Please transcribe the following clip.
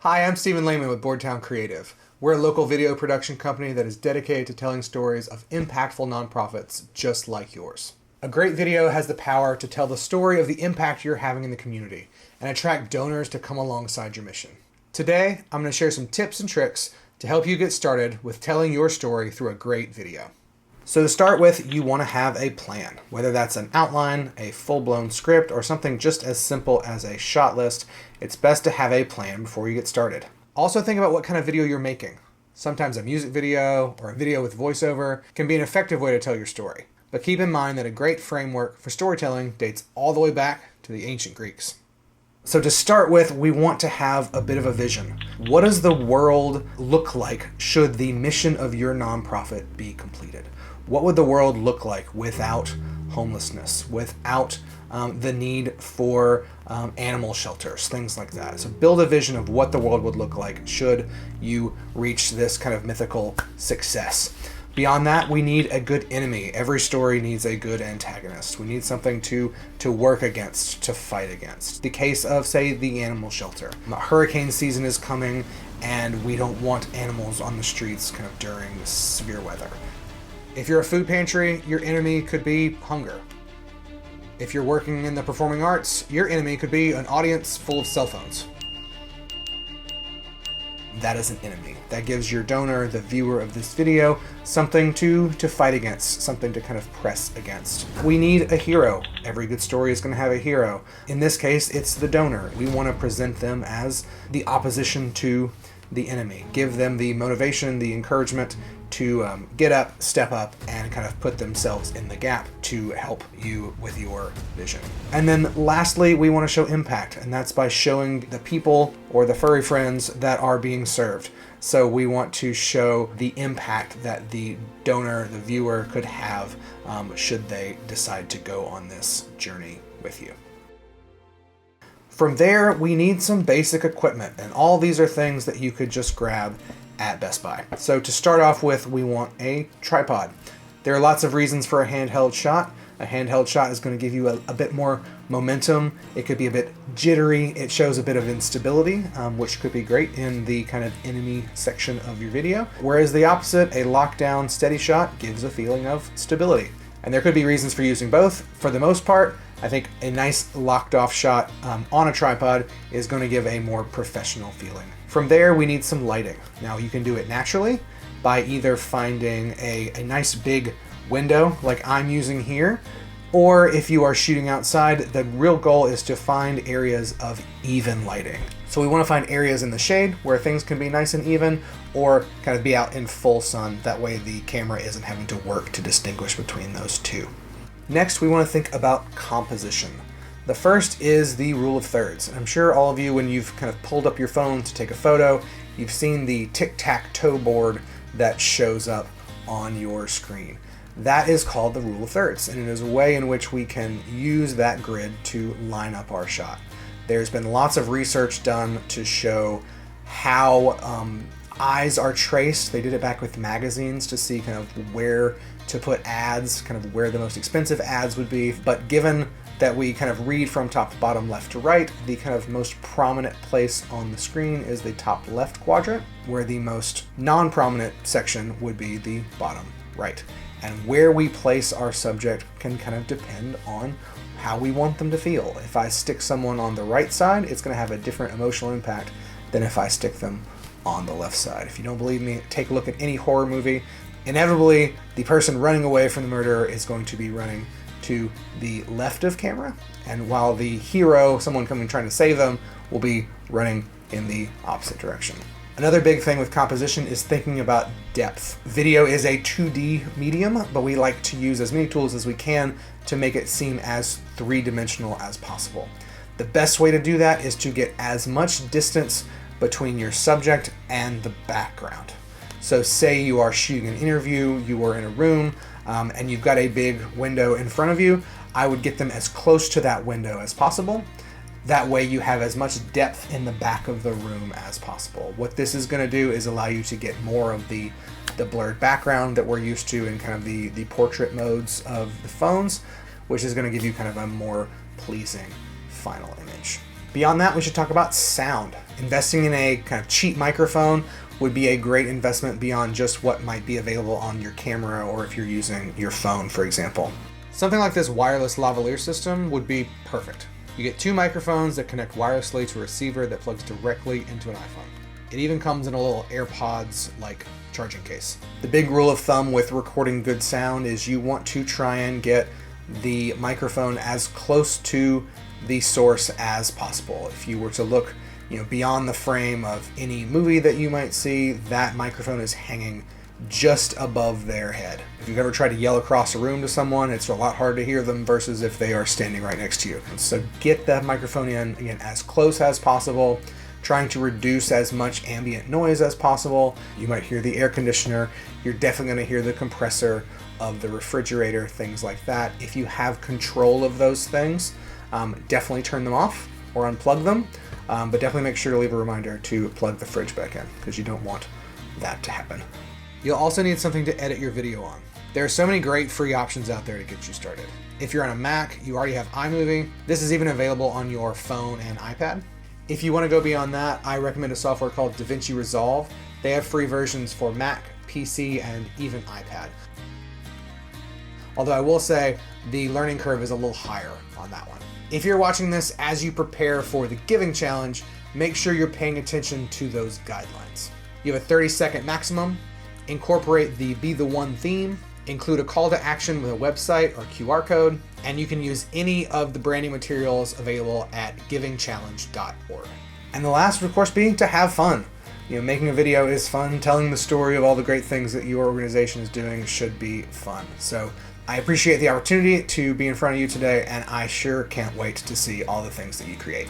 Hi, I'm Stephen Lehman with Boardtown Creative. We're a local video production company that is dedicated to telling stories of impactful nonprofits just like yours. A great video has the power to tell the story of the impact you're having in the community and attract donors to come alongside your mission. Today, I'm going to share some tips and tricks to help you get started with telling your story through a great video. So to start with, you want to have a plan, whether that's an outline, a full-blown script, or something just as simple as a shot list. It's best to have a plan before you get started. Also think about what kind of video you're making. Sometimes a music video or a video with voiceover can be an effective way to tell your story. But keep in mind that a great framework for storytelling dates all the way back to the ancient Greeks. So to start with, we want to have a bit of a vision. What does the world look like should the mission of your nonprofit be completed? What would the world look like without homelessness, without the need for animal shelters, things like that? So build a vision of what the world would look like should you reach this kind of mythical success. Beyond that, we need a good enemy. Every story needs a good antagonist. We need something to work against, to fight against. The case of, say, the animal shelter. Hurricane season is coming, and we don't want animals on the streets kind of during this severe weather. If you're a food pantry, your enemy could be hunger. If you're working in the performing arts, your enemy could be an audience full of cell phones. That is an enemy. That gives your donor, the viewer of this video, something to fight against, something to kind of press against. We need a hero. Every good story is going to have a hero. In this case, it's the donor. We want to present them as the opposition to the enemy. Give them the motivation, the encouragement to get up, step up, and kind of put themselves in the gap to help you with your vision. And then lastly, we want to show impact, and that's by showing the people or the furry friends that are being served. So we want to show the impact that the donor, the viewer, could have should they decide to go on this journey with you. From there, we need some basic equipment, and all these are things that you could just grab at Best Buy. So to start off with, we want a tripod. There are lots of reasons for a handheld shot. A handheld shot is going to give you a bit more momentum. It could be a bit jittery. It shows a bit of instability, which could be great in the kind of enemy section of your video. Whereas the opposite, a lockdown steady shot, gives a feeling of stability. And there could be reasons for using both. For the most part, I think a nice locked off shot on a tripod is going to give a more professional feeling. From there, we need some lighting. Now you can do it naturally by either finding a nice big window like I'm using here, or if you are shooting outside, the real goal is to find areas of even lighting. So we want to find areas in the shade where things can be nice and even, or kind of be out in full sun. That way the camera isn't having to work to distinguish between those two. Next, we want to think about composition. The first is the rule of thirds. I'm sure all of you, when you've kind of pulled up your phone to take a photo, you've seen the tic-tac-toe board that shows up on your screen. That is called the rule of thirds, and it is a way in which we can use that grid to line up our shot. There's been lots of research done to show how eyes are traced. They did it back with magazines to see kind of where to put ads, kind of where the most expensive ads would be. But given that we kind of read from top to bottom, left to right, the kind of most prominent place on the screen is the top left quadrant, where the most non-prominent section would be the bottom right. And where we place our subject can kind of depend on how we want them to feel. If I stick someone on the right side, it's going to have a different emotional impact than if I stick them on the left side. If you don't believe me, take a look at any horror movie. Inevitably, the person running away from the murderer is going to be running to the left of camera, and while the hero, someone coming trying to save them, will be running in the opposite direction. Another big thing with composition is thinking about depth. Video is a 2D medium, but we like to use as many tools as we can to make it seem as three-dimensional as possible. The best way to do that is to get as much distance between your subject and the background. So say you are shooting an interview, you are in a room, and you've got a big window in front of you. I would get them as close to that window as possible. That way you have as much depth in the back of the room as possible. What this is going to do is allow you to get more of the blurred background that we're used to in kind of the portrait modes of the phones, which is going to give you kind of a more pleasing final image. Beyond that, we should talk about sound. Investing in a kind of cheap microphone would be a great investment beyond just what might be available on your camera or if you're using your phone, for example. Something like this wireless lavalier system would be perfect. You get 2 microphones that connect wirelessly to a receiver that plugs directly into an iPhone. It even comes in a little AirPods-like charging case. The big rule of thumb with recording good sound is you want to try and get the microphone as close to the source as possible. If you were to look, beyond the frame of any movie that you might see, that microphone is hanging just above their head. If you've ever tried to yell across a room to someone, it's a lot harder to hear them versus if they are standing right next to you. And so get that microphone in, again, as close as possible, trying to reduce as much ambient noise as possible. You might hear the air conditioner. You're definitely going to hear the compressor of the refrigerator, things like that. If you have control of those things, definitely turn them off or unplug them, but definitely make sure to leave a reminder to plug the fridge back in because you don't want that to happen. You'll also need something to edit your video on. There are so many great free options out there to get you started. If you're on a Mac, you already have iMovie. This is even available on your phone and iPad. If you want to go beyond that, I recommend a software called DaVinci Resolve. They have free versions for Mac, PC, and even iPad. Although I will say the learning curve is a little higher on that one. If you're watching this as you prepare for the Giving Challenge, make sure you're paying attention to those guidelines. You have a 30-second maximum. Incorporate the Be the One theme, include a call to action with a website or QR code, and you can use any of the branding materials available at givingchallenge.org. And the last, of course, being to have fun. Making a video is fun. Telling the story of all the great things that your organization is doing should be fun. So I appreciate the opportunity to be in front of you today, and I sure can't wait to see all the things that you create.